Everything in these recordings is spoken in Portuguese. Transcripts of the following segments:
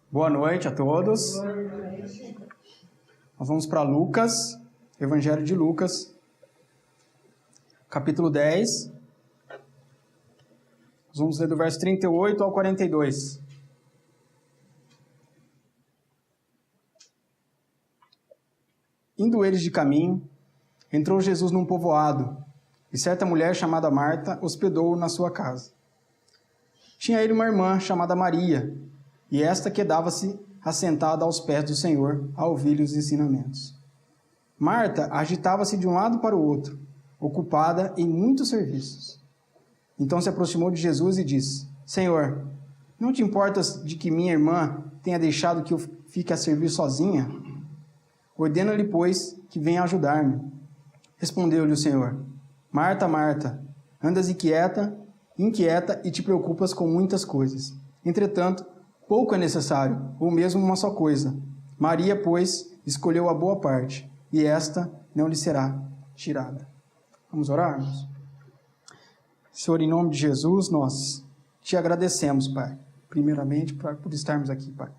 Boa noite a todos. Nós vamos para Lucas, Evangelho de Lucas, capítulo 10. Nós vamos ler do verso 38 ao 42. Indo eles de caminho, entrou Jesus num povoado, e certa mulher chamada Marta hospedou-o na sua casa. Tinha ele uma irmã chamada Maria, e esta quedava-se assentada aos pés do Senhor a ouvir os ensinamentos. Marta agitava-se de um lado para o outro, ocupada em muitos serviços. Então se aproximou de Jesus e disse: Senhor, não te importas de que minha irmã tenha deixado que eu fique a servir sozinha? Ordena-lhe, pois, que venha ajudar-me. Respondeu-lhe o Senhor: Marta, Marta, andas inquieta e te preocupas com muitas coisas. Entretanto, pouco é necessário, ou mesmo uma só coisa. Maria, pois, escolheu a boa parte, e esta não lhe será tirada. Vamos orar, irmãos? Senhor, em nome de Jesus, nós te agradecemos, Pai, primeiramente por estarmos aqui, Pai.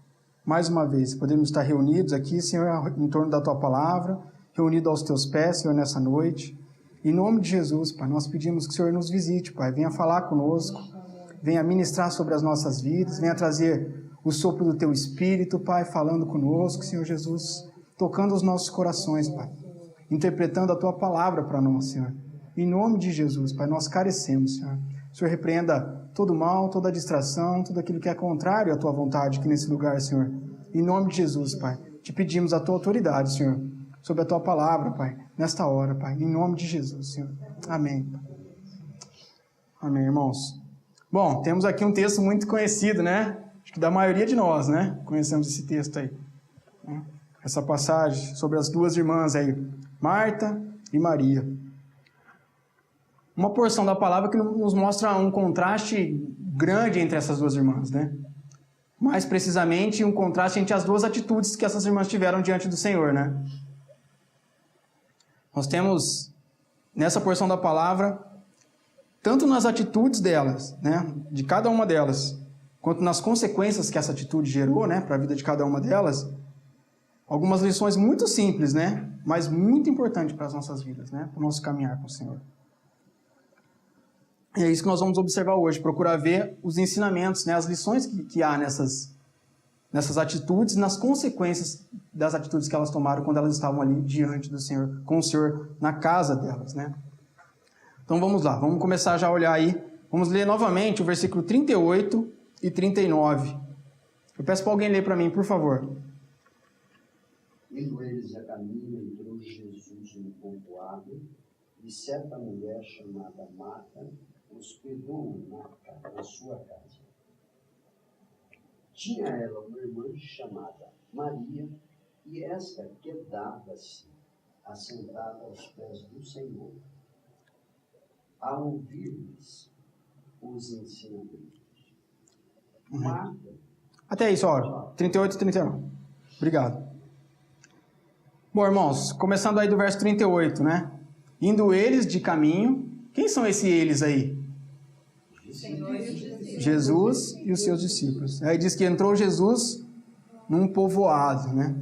Mais uma vez, podemos estar reunidos aqui, Senhor, em torno da Tua Palavra, reunidos aos Teus pés, Senhor, nessa noite. Em nome de Jesus, Pai, nós pedimos que o Senhor nos visite, Pai, venha falar conosco, venha ministrar sobre as nossas vidas, venha trazer o sopro do Teu Espírito, Pai, falando conosco, Senhor Jesus, tocando os nossos corações, Pai, interpretando a Tua Palavra para nós, Senhor. Em nome de Jesus, Pai, nós carecemos, Senhor. O Senhor repreenda todo mal, toda distração, tudo aquilo que é contrário à Tua vontade aqui nesse lugar, Senhor. Em nome de Jesus, Pai, te pedimos a Tua autoridade, Senhor, sobre a Tua Palavra, Pai, nesta hora, Pai, em nome de Jesus, Senhor. Amém. Amém, irmãos. Bom, temos aqui um texto muito conhecido, né? Acho que da maioria de nós, né? Conhecemos esse texto aí. Essa passagem sobre as duas irmãs aí, Marta e Maria. Uma porção da palavra que nos mostra um contraste grande entre essas duas irmãs, né? Mais precisamente, um contraste entre as duas atitudes que essas irmãs tiveram diante do Senhor, né? Nós temos, nessa porção da palavra, tanto nas atitudes delas, né, de cada uma delas, quanto nas consequências que essa atitude gerou, né, para a vida de cada uma delas, algumas lições muito simples, né, mas muito importantes para as nossas vidas, né, para o nosso caminhar com o Senhor. E é isso que nós vamos observar hoje, procurar ver os ensinamentos, né, as lições que há nessas atitudes, nas consequências das atitudes que elas tomaram quando elas estavam ali diante do Senhor, com o Senhor na casa delas, né? Então vamos lá, vamos começar já a olhar aí, vamos ler novamente o versículo 38 e 39. Eu peço para alguém ler para mim, por favor. Indo eles a caminho, entrou Jesus no povoado, e certa mulher chamada Marta hospedou-o na sua casa. Tinha ela uma irmã chamada Maria, e esta quedava-se assentada aos pés do Senhor, a ouvir-lhes os ensinamentos. Marta. Até aí, só, 38 e 39. Obrigado. Bom, irmãos, começando aí do verso 38, né? Indo eles de caminho. Quem são esses eles aí? Jesus e os seus discípulos. Aí diz que entrou Jesus num povoado, né?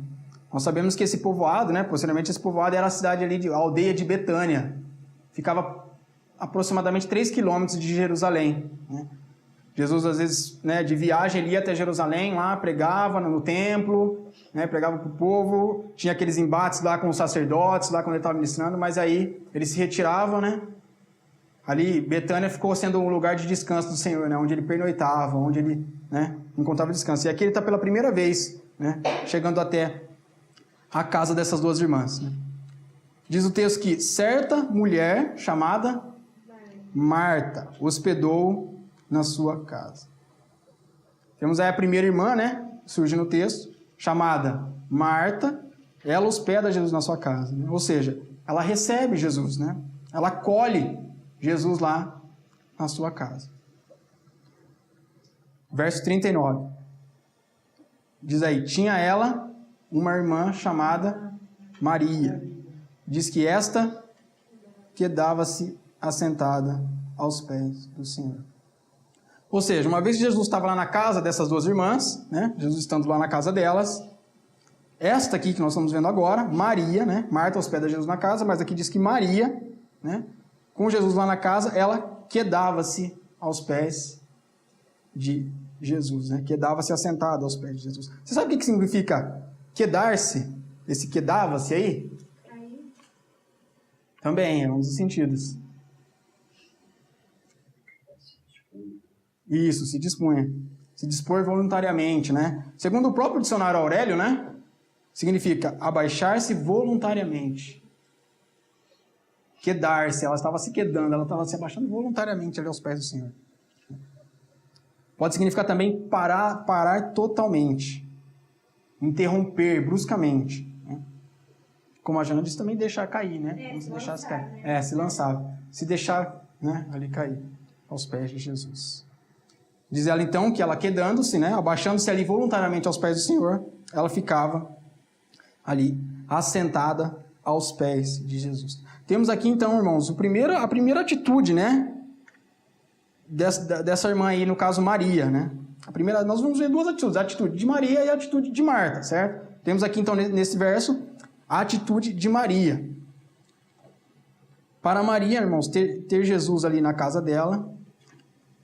Nós sabemos que esse povoado, né? Posteriormente esse povoado era a cidade ali, a aldeia de Betânia. Ficava aproximadamente 3 quilômetros de Jerusalém, né? Jesus, às vezes, né, de viagem, ele ia até Jerusalém, lá pregava no templo, né, pregava para o povo, tinha aqueles embates lá com os sacerdotes, lá quando ele estava ministrando, mas aí ele se retirava, né? Ali, Betânia ficou sendo um lugar de descanso do Senhor, né, onde ele pernoitava, onde ele, né, encontrava descanso. E aqui ele está pela primeira vez, né, chegando até a casa dessas duas irmãs, né? Diz o texto que certa mulher chamada Marta hospedou na sua casa. Temos aí a primeira irmã, né? Surge no texto, chamada Marta. Ela hospeda Jesus na sua casa, né? Ou seja, ela recebe Jesus, né? Ela acolhe Jesus lá na sua casa. Verso 39. Diz aí, tinha ela uma irmã chamada Maria. Diz que esta quedava-se assentada aos pés do Senhor. Ou seja, uma vez que Jesus estava lá na casa dessas duas irmãs, né? Jesus estando lá na casa delas, esta aqui que nós estamos vendo agora, Maria, né? Marta hospeda Jesus na casa, mas aqui diz que Maria, né? Com Jesus lá na casa, ela quedava-se aos pés de Jesus, né? Quedava-se assentada aos pés de Jesus. Você sabe o que significa quedar-se? Esse quedava-se aí? Também, é um dos sentidos. Isso, se dispunha. Se dispor voluntariamente, né? Segundo o próprio dicionário Aurélio, né? Significa abaixar-se voluntariamente. Quedar-se, ela estava se quedando, ela estava se abaixando voluntariamente ali aos pés do Senhor. Pode significar também parar totalmente. Interromper bruscamente. Né? Como a Jana disse, também deixar cair, né? Como se deixasse cair. Né? Se lançar. Se deixar, né, ali cair aos pés de Jesus. Diz ela então que ela quedando-se, né, abaixando-se ali voluntariamente aos pés do Senhor, ela ficava ali assentada aos pés de Jesus. Temos aqui então, irmãos, a primeira atitude, né, dessa irmã aí, no caso Maria, né? Nós vamos ver duas atitudes, a atitude de Maria e a atitude de Marta, certo? Temos aqui então nesse verso a atitude de Maria. Para Maria, irmãos, ter Jesus ali na casa dela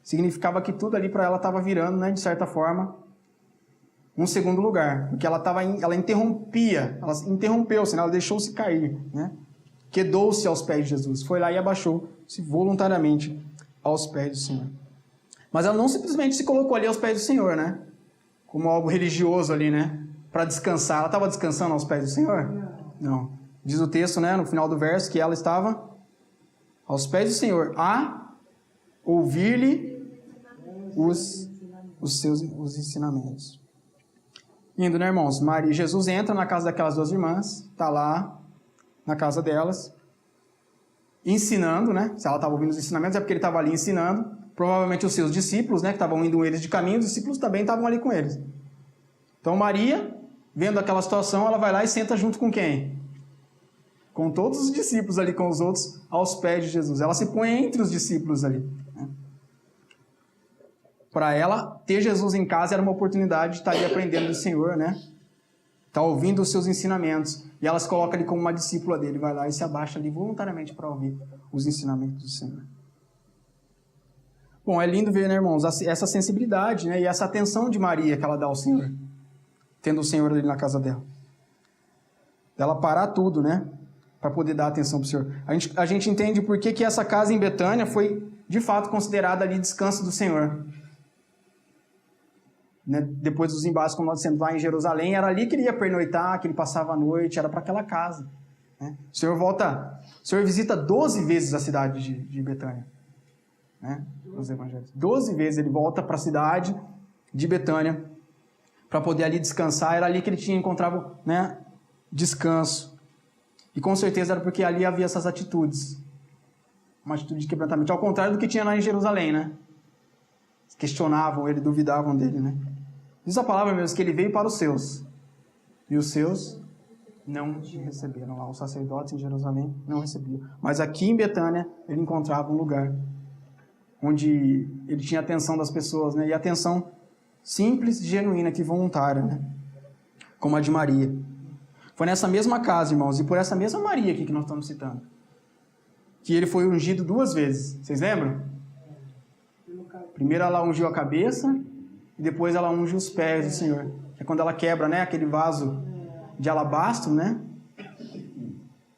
significava que tudo ali para ela estava virando, né, de certa forma, um segundo lugar, porque ela interrompeu-se, né, ela deixou-se cair, né? Quedou-se aos pés de Jesus, foi lá e abaixou-se voluntariamente aos pés do Senhor. Mas ela não simplesmente se colocou ali aos pés do Senhor, né? Como algo religioso ali, né? Para descansar. Ela estava descansando aos pés do Senhor? Não. Diz o texto, né, no final do verso, que ela estava aos pés do Senhor, a ouvir-lhe os ensinamentos. Indo, né, irmãos? Jesus entra na casa daquelas duas irmãs, está lá na casa delas, ensinando, né? Se ela estava ouvindo os ensinamentos, é porque ele estava ali ensinando. Provavelmente os seus discípulos, né, que estavam indo eles de caminho, os discípulos também estavam ali com eles. Então Maria, vendo aquela situação, ela vai lá e senta junto com quem? Com todos os discípulos ali, com os outros, aos pés de Jesus. Ela se põe entre os discípulos ali. Né? Para ela, ter Jesus em casa era uma oportunidade de estar ali aprendendo do Senhor, né? Está ouvindo os seus ensinamentos. E ela se coloca ali como uma discípula dele. Vai lá e se abaixa ali voluntariamente para ouvir os ensinamentos do Senhor. Bom, é lindo ver, né, irmãos, essa sensibilidade, né, e essa atenção de Maria que ela dá ao Senhor. Tendo o Senhor ali na casa dela. Ela parar tudo, né? Para poder dar atenção para o Senhor. A gente entende por que essa casa em Betânia foi, de fato, considerada ali descanso do Senhor. Né? Depois dos embates, como nós dissemos lá em Jerusalém, era ali que ele ia pernoitar, que ele passava a noite, era para aquela casa. Né? O Senhor visita 12 vezes a cidade de Betânia. Né? Os evangelhos. 12 vezes ele volta para a cidade de Betânia para poder ali descansar. Era ali que ele encontrava, né, descanso. E com certeza era porque ali havia essas atitudes. Uma atitude de quebrantamento. Ao contrário do que tinha lá em Jerusalém, né? Questionavam ele, duvidavam dele, né? Diz a palavra mesmo que ele veio para os seus. E os seus não receberam. Lá os sacerdotes em Jerusalém não recebiam. Mas aqui em Betânia ele encontrava um lugar onde ele tinha a atenção das pessoas, né? E a atenção simples, genuína, que voluntária, né? Como a de Maria. Foi nessa mesma casa, irmãos, e por essa mesma Maria aqui que nós estamos citando, que ele foi ungido 2 vezes. Vocês lembram? Primeiro ela ungiu a cabeça e depois ela unge os pés do Senhor. Que é quando ela quebra, né, aquele vaso de alabastro, né?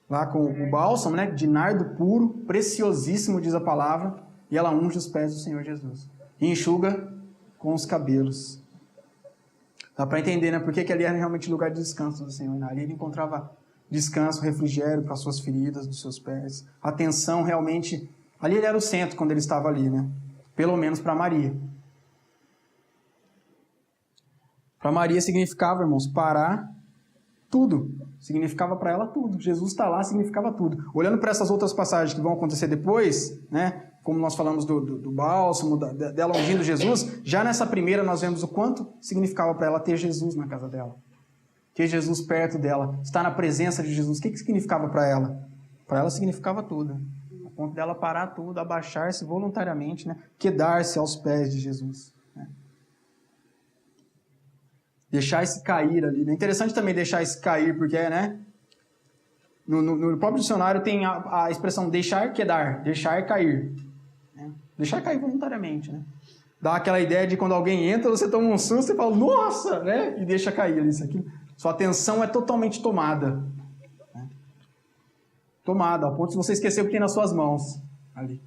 Lá com o bálsamo, né, de nardo puro, preciosíssimo, diz a palavra, e ela unge os pés do Senhor Jesus. E enxuga com os cabelos. Dá para entender, né, porque ali era realmente lugar de descanso do Senhor. Ali ele encontrava descanso, refrigério para as suas feridas, dos seus pés. Atenção realmente. Ali ele era o centro quando ele estava ali, né? Pelo menos para Maria. Para Maria significava, irmãos, parar tudo. Significava para ela tudo. Jesus está lá, significava tudo. Olhando para essas outras passagens que vão acontecer depois, né? Como nós falamos do bálsamo, dela ungindo Jesus, já nessa primeira nós vemos o quanto significava para ela ter Jesus na casa dela. Ter Jesus perto dela, estar na presença de Jesus. O que significava para ela? Para ela significava tudo. a ponto dela parar tudo, abaixar-se voluntariamente, né? Quedar-se aos pés de Jesus. Né? Deixar-se cair ali. É interessante também deixar-se cair, porque, né? No próprio dicionário tem a expressão deixar quedar, deixar cair. Né? Deixar cair voluntariamente, né? Dá aquela ideia de quando alguém entra, você toma um susto e fala, nossa, né? E deixa cair ali, isso aqui. Sua atenção é totalmente tomada. Né? Tomada, ao ponto de você esquecer o que tem nas suas mãos. Ali.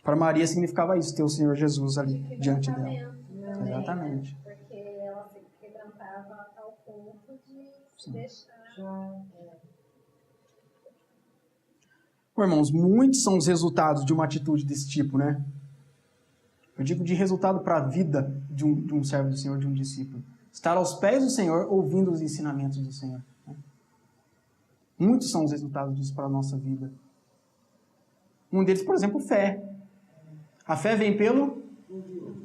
Para Maria significava isso, ter o Senhor Jesus ali diante dela. Também, exatamente. Porque ela se quebrantava ao ponto de se deixar. Bom, irmãos, muitos são os resultados de uma atitude desse tipo, né? Eu digo de resultado para a vida de um servo do Senhor, de um discípulo. Estar aos pés do Senhor, ouvindo os ensinamentos do Senhor. Né? Muitos são os resultados disso para a nossa vida. Um deles, por exemplo, fé. A fé vem pelo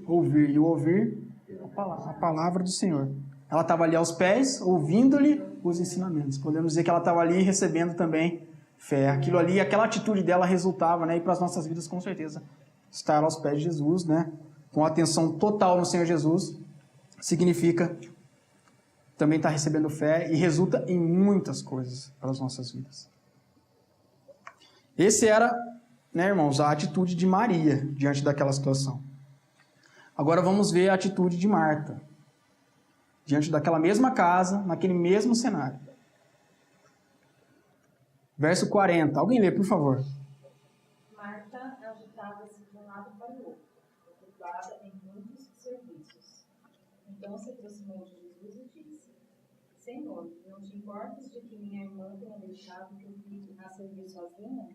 ouvir. E o ouvir, a palavra do Senhor. Ela estava ali aos pés, ouvindo-lhe os ensinamentos. Podemos dizer que ela estava ali recebendo também fé. Aquilo ali, aquela atitude dela resultava, né? E para as nossas vidas, com certeza, estar aos pés de Jesus, né? Com atenção total no Senhor Jesus, significa também estar recebendo fé e resulta em muitas coisas para as nossas vidas. Esse era, né, irmãos, a atitude de Maria diante daquela situação. Agora vamos ver a atitude de Marta diante daquela mesma casa, naquele mesmo cenário. Verso 40. Alguém lê, por favor. Marta agitava-se de um lado para o outro, ocupada em muitos serviços. Então se aproximou de Jesus e disse: Senhor, não te importas de que minha irmã tenha deixado que eu fique a servir sozinha?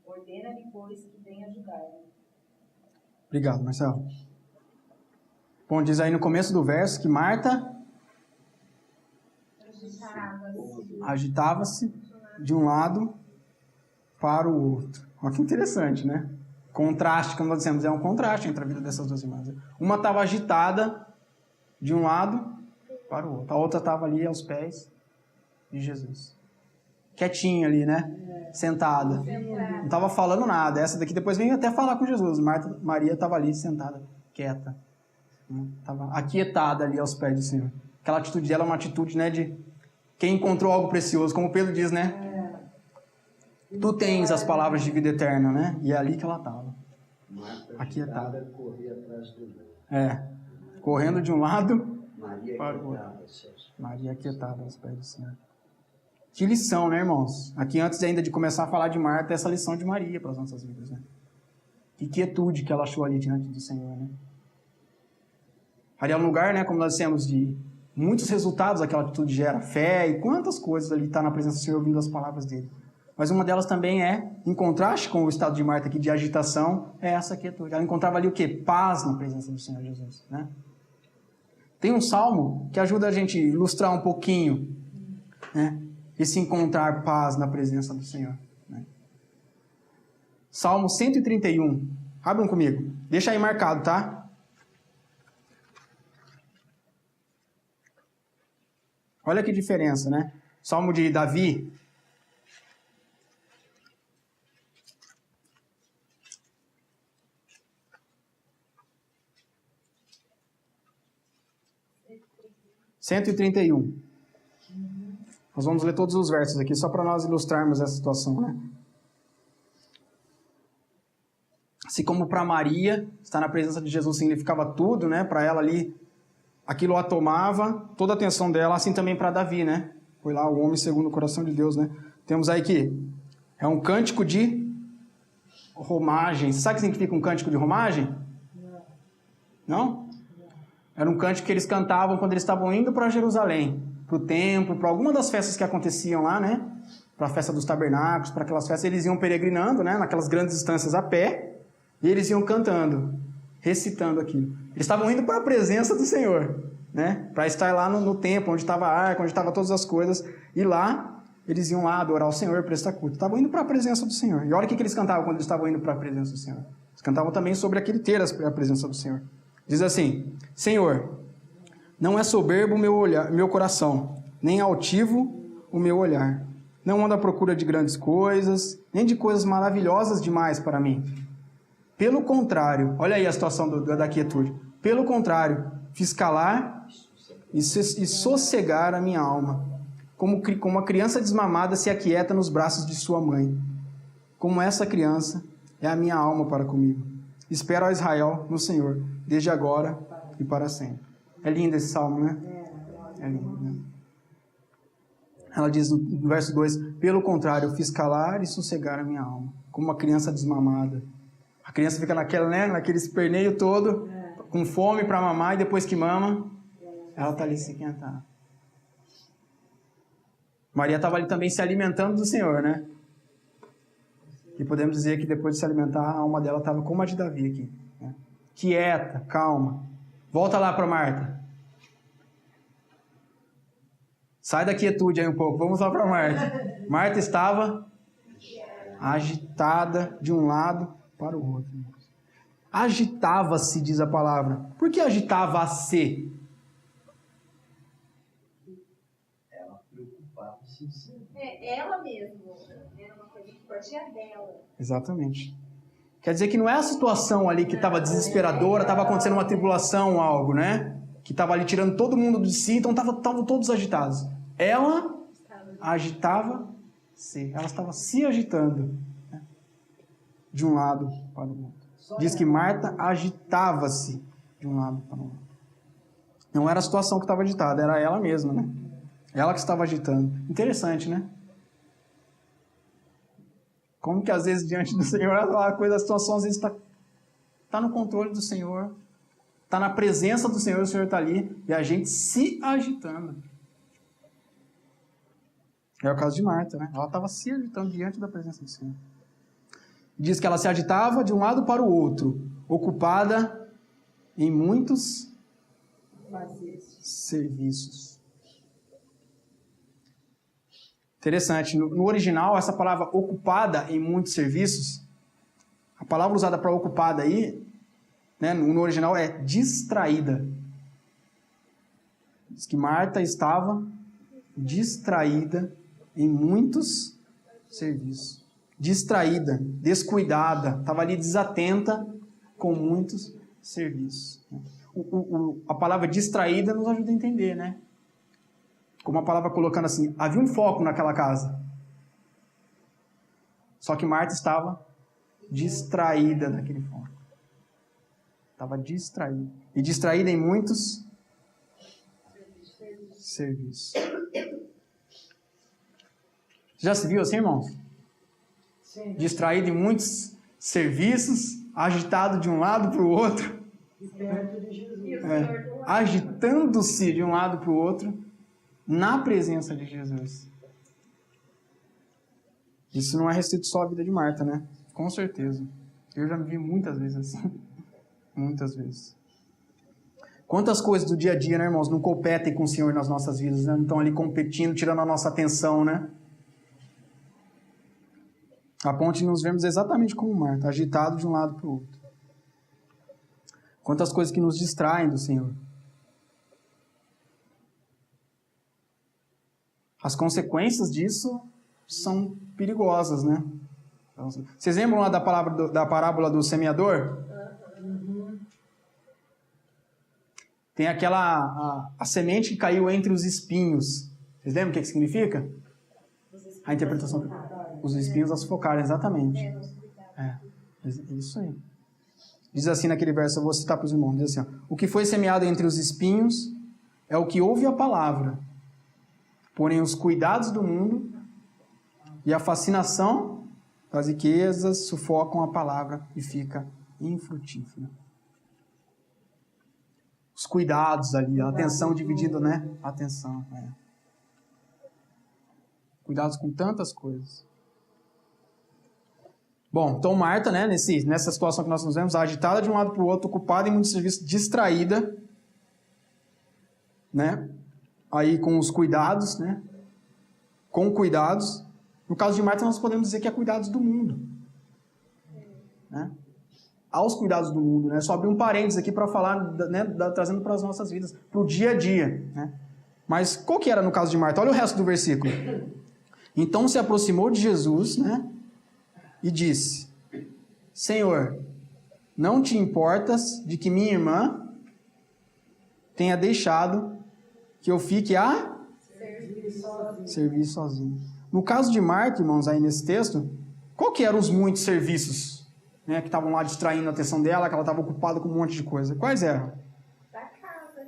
Ordena-lhe, pois, que venha ajudar-me. Obrigado, Marcelo. Bom, diz aí no começo do verso que Marta agitava-se de um lado para o outro. Olha que interessante, né? Contraste, como nós dissemos, é um contraste entre a vida dessas duas irmãs. Uma estava agitada de um lado para o outro. A outra estava ali aos pés de Jesus. Quietinha ali, né? Sentada. Não estava falando nada. Essa daqui depois vem até falar com Jesus. Maria estava ali sentada, quieta. Estava aquietada ali aos pés do Senhor. Aquela atitude dela é uma atitude, né, de quem encontrou algo precioso. Como Pedro diz, né? Tu tens as palavras de vida eterna, né? E é ali que ela estava. Aquietada. Corria atrás do mundo. Correndo de um lado Maria para o outro. Maria aquietada aos pés do Senhor. Que lição, né, irmãos? Aqui, antes ainda de começar a falar de Marta, essa lição de Maria para as nossas vidas, né? Que quietude que ela achou ali diante do Senhor, né? Ali é um lugar, né, como nós dissemos, de muitos resultados aquela atitude gera. Fé e quantas coisas ali está na presença do Senhor ouvindo as palavras dele. Mas uma delas também é, em contraste com o estado de Marta aqui de agitação, é essa quietude. Ela encontrava ali o quê? Paz na presença do Senhor Jesus, né? Tem um salmo que ajuda a gente a ilustrar um pouquinho, né, esse encontrar paz na presença do Senhor. Né? Salmo 131. Abram comigo. Deixa aí marcado, tá? Olha que diferença, né? Salmo de Davi. (131). Nós vamos ler todos os versos aqui, só para nós ilustrarmos essa situação, né? Assim como para Maria, estar na presença de Jesus significava tudo, né? Para ela ali, aquilo a tomava, toda a atenção dela, assim também para Davi, né? Foi lá o homem segundo o coração de Deus, né? Temos aí que é um cântico de romagem. Você sabe o que significa um cântico de romagem? Não? Era um cântico que eles cantavam quando eles estavam indo para Jerusalém, para o templo, para alguma das festas que aconteciam lá, né? Para a festa dos tabernáculos, para aquelas festas, eles iam peregrinando, né? Naquelas grandes distâncias a pé, e eles iam cantando, recitando aquilo. Eles estavam indo para a presença do Senhor, né? Para estar lá no templo, onde estava a arca, onde estavam todas as coisas, e lá eles iam lá adorar o Senhor, prestar culto. Estavam indo para a presença do Senhor. E olha o que eles cantavam quando eles estavam indo para a presença do Senhor. Eles cantavam também sobre aquele ter a presença do Senhor. Diz assim: Senhor, não é soberbo o meu coração, nem altivo o meu olhar. Não ando à procura de grandes coisas, nem de coisas maravilhosas demais para mim. Pelo contrário, olha aí a situação da quietude. Pelo contrário, fiz calar e sossegar a minha alma. Como uma criança desmamada se aquieta nos braços de sua mãe. Como essa criança é a minha alma para comigo. Espero a Israel no Senhor, desde agora e para sempre. É lindo esse salmo, né? É lindo, né? Ela diz no verso 2, pelo contrário, eu fiz calar e sossegar a minha alma. Como uma criança desmamada. A criança fica naquele esperneio todo, com fome para mamar, e depois que mama, ela está ali se quentar. Maria estava ali também se alimentando do Senhor, né? E podemos dizer que depois de se alimentar, a alma dela estava como a de Davi aqui. Né? Quieta, calma. Volta lá para Marta. Sai da quietude aí um pouco. Vamos lá para Marta. Marta estava agitada de um lado para o outro. Agitava-se, diz a palavra. Por que agitava-se? Ela preocupava-se. Ela mesma. Era uma coisa que partia dela. Exatamente. Quer dizer que não é a situação ali que estava desesperadora, estava acontecendo uma tribulação, algo, né? Que estava ali tirando todo mundo de si, então estavam todos agitados. Ela agitava-se, ela estava se agitando, né? De um lado para o outro. Diz que Marta agitava-se de um lado para o outro. Não era a situação que estava agitada, era ela mesma, né? Ela que estava agitando. Interessante, né? Como que às vezes diante do Senhor a situação às vezes está no controle do Senhor, está na presença do Senhor, o Senhor está ali, e a gente se agitando. É o caso de Marta, né? Ela estava se agitando diante da presença do Senhor. Diz que ela se agitava de um lado para o outro, ocupada em muitos serviços. Interessante, no original, essa palavra ocupada em muitos serviços, a palavra usada para ocupada aí, né, no original é distraída. Diz que Marta estava distraída em muitos serviços. Distraída, descuidada, estava ali desatenta com muitos serviços. A palavra distraída nos ajuda a entender, né? Como a palavra colocando assim, havia um foco naquela casa. Só que Marta estava distraída daquele foco. Estava distraída. E distraída em muitos serviços. Já se viu assim, irmãos? Sim. Distraído em muitos serviços, agitado de um lado para o outro. E perto de Jesus. Agitando-se de um lado para o outro. Na presença de Jesus. Isso não é restrito só à vida de Marta, né? Com certeza. Eu já me vi muitas vezes assim. Muitas vezes. Quantas coisas do dia a dia, né, irmãos, não competem com o Senhor nas nossas vidas, né? Não estão ali competindo, tirando a nossa atenção, né? A ponto de nos vermos exatamente como Marta, agitado de um lado para o outro. Quantas coisas que nos distraem do Senhor. As consequências disso são perigosas, né? Vocês lembram lá da parábola do semeador? Tem aquela a semente que caiu entre os espinhos. Vocês lembram o que significa? A interpretação. Os espinhos a sufocaram, exatamente. Isso aí. Diz assim naquele verso, eu vou citar para os irmãos, diz assim, ó, o que foi semeado entre os espinhos é o que ouve a palavra. Porém, os cuidados do mundo e a fascinação das riquezas sufocam a palavra e fica infrutífera. Os cuidados ali, a atenção dividida, né? Atenção. Cuidados com tantas coisas. Bom, então Marta, né, nessa situação que nós nos vemos, agitada de um lado para o outro, ocupada em muito serviço, distraída, né? Aí com os cuidados, né? Com cuidados. No caso de Marta, nós podemos dizer que é cuidados do mundo. Né? Aos cuidados do mundo, né? Só abrir um parênteses aqui para falar, né, trazendo para as nossas vidas, para o dia a dia. Né? Mas qual que era no caso de Marta? Olha o resto do versículo. Então se aproximou de Jesus, né? E disse: Senhor, não te importas de que minha irmã tenha deixado que eu fique a servir sozinho. No caso de Marta, irmãos, aí nesse texto, qual que eram os muitos serviços, né, que estavam lá distraindo a atenção dela, que ela estava ocupada com um monte de coisa? Quais eram? Da casa,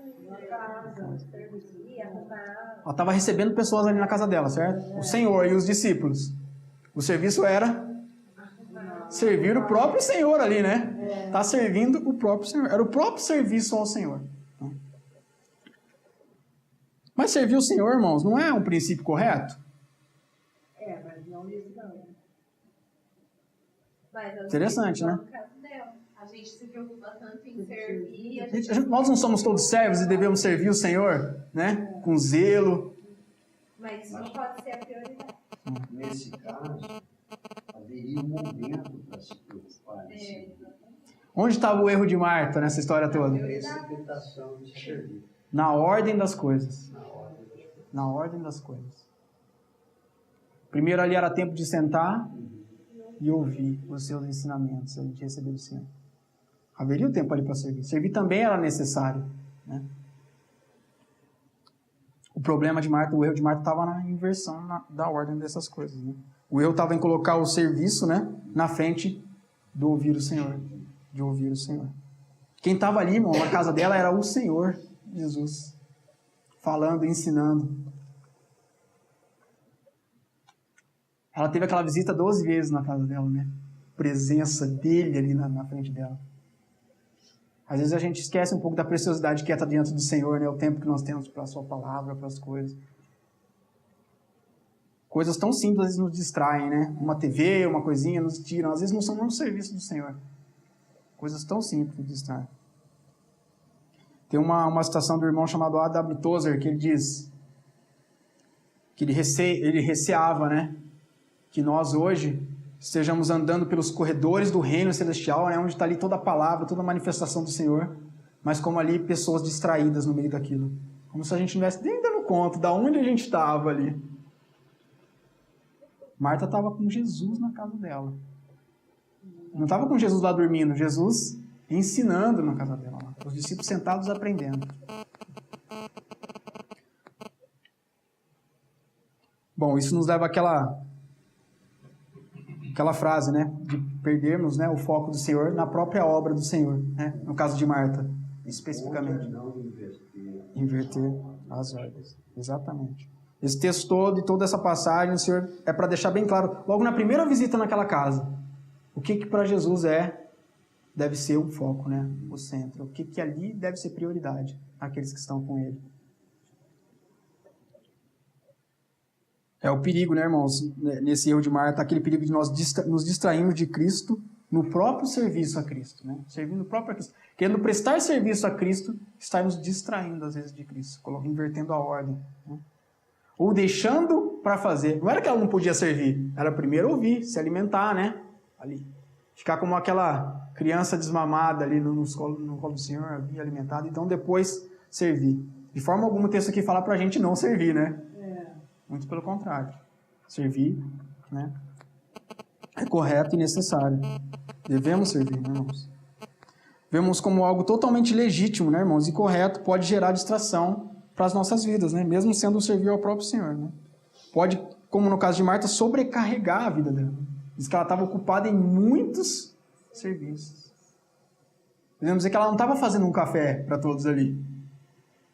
servir, arrumar. Ela estava recebendo pessoas ali na casa dela, certo? O Senhor e os discípulos. O serviço era servir o próprio Senhor ali, né? Está servindo o próprio Senhor. Era o próprio serviço ao Senhor. Mas servir o Senhor, irmãos, não é um princípio correto? Mas não isso não. Mas Interessante, né? no caso dela, a gente se preocupa tanto em servir. Nós não somos todos servos e devemos servir o Senhor, né? Com zelo. Mas isso não pode ser a prioridade. Nesse caso, haveria um momento para se preocupar. Onde estava o erro de Marta nessa história toda? Precipitação de servir. Na ordem das coisas. Na ordem das coisas. Na ordem das coisas. Primeiro ali era tempo de sentar e ouvir os seus ensinamentos, a gente receber do Senhor. Haveria o tempo ali para servir. Servir também era necessário, né? O problema de Marta, o erro de Marta estava na inversão da ordem dessas coisas, né? O erro estava em colocar o serviço, né, na frente do ouvir o Senhor, de ouvir o Senhor. Quem estava ali, irmão, na casa dela era o Senhor Jesus, falando, ensinando. Ela teve aquela visita 12 vezes na casa dela, né? Presença dele ali na frente dela. Às vezes a gente esquece um pouco da preciosidade que é estar diante do Senhor, né? O tempo que nós temos para a sua palavra, para as coisas. Coisas tão simples às vezes nos distraem, né? Uma TV, uma coisinha nos tiram. Às vezes não são no serviço do Senhor. Coisas tão simples nos distraem. Tem uma citação do irmão chamado A.W. Tozer, que ele diz que ele receava, né, que nós hoje estejamos andando pelos corredores do reino celestial, né, onde está ali toda a palavra, toda a manifestação do Senhor, mas como ali pessoas distraídas no meio daquilo. Como se a gente não estivesse nem dando conta de onde a gente estava ali. Marta estava com Jesus na casa dela. Não estava com Jesus lá dormindo, Jesus ensinando na casa dela. Os discípulos sentados aprendendo. Bom, isso nos leva àquela frase, né? De perdermos, né, o foco do Senhor na própria obra do Senhor, né? No caso de Marta, especificamente. Não Inverter as ordens. Exatamente. Esse texto todo e toda essa passagem, o Senhor é para deixar bem claro, logo na primeira visita naquela casa, o que para Jesus deve ser o foco, né? O centro. O que ali deve ser prioridade, aqueles que estão com Ele. É o perigo, né, irmãos? Nesse erro de Marta, aquele perigo de nós nos distrairmos de Cristo no próprio serviço a Cristo, né? Servindo o próprio a Cristo. Querendo prestar serviço a Cristo, estarmos distraindo às vezes de Cristo, invertendo a ordem, né? Ou deixando para fazer. Não era que ela não podia servir, era primeiro ouvir, se alimentar, né? Ali. Ficar como aquela criança desmamada ali no colo do Senhor, ali alimentada, então depois servir. De forma alguma o texto aqui fala para a gente não servir, né? Muito pelo contrário. Servir, né, é correto e necessário. Devemos servir, né, irmãos? Vemos como algo totalmente legítimo, né, irmãos? E correto, pode gerar distração para as nossas vidas, né? Mesmo sendo servir ao próprio Senhor, né? Pode, como no caso de Marta, sobrecarregar a vida dela. Diz que ela estava ocupada em muitos serviços. Podemos dizer que ela não estava fazendo um café para todos ali.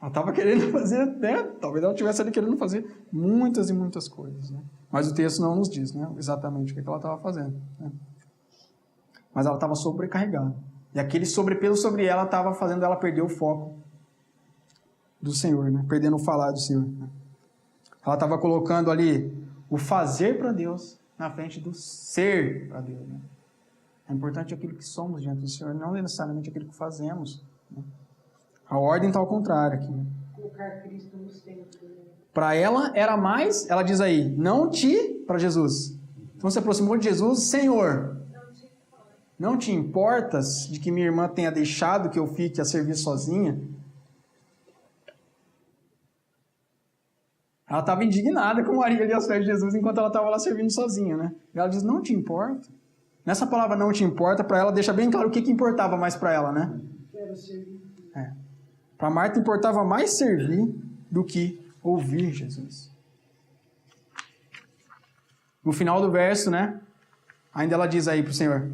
Ela estava querendo fazer, né? Talvez ela estivesse ali querendo fazer muitas e muitas coisas, né? Mas o texto não nos diz, né, exatamente o que ela estava fazendo, né? Mas ela estava sobrecarregada. E aquele sobrepeso sobre ela estava fazendo ela perder o foco do Senhor, né? Perdendo o falar do Senhor, né? Ela estava colocando ali o fazer para Deus na frente do ser para Deus, né? É importante aquilo que somos diante do Senhor, não necessariamente aquilo que fazemos, né? A ordem está ao contrário aqui, né? Colocar Cristo no centro. Para ela era mais, ela diz aí, não te, para Jesus. Então se aproximou de Jesus, Senhor, não te importas de que minha irmã tenha deixado que eu fique a servir sozinha? Ela estava indignada com Maria ali aos pés de Jesus enquanto ela estava lá servindo sozinha, né? E ela diz, não te importa. Nessa palavra não te importa, para ela deixa bem claro o que importava mais para ela, né? Quero servir. Para Marta importava mais servir do que ouvir Jesus. No final do verso, né? Ainda ela diz aí para o Senhor,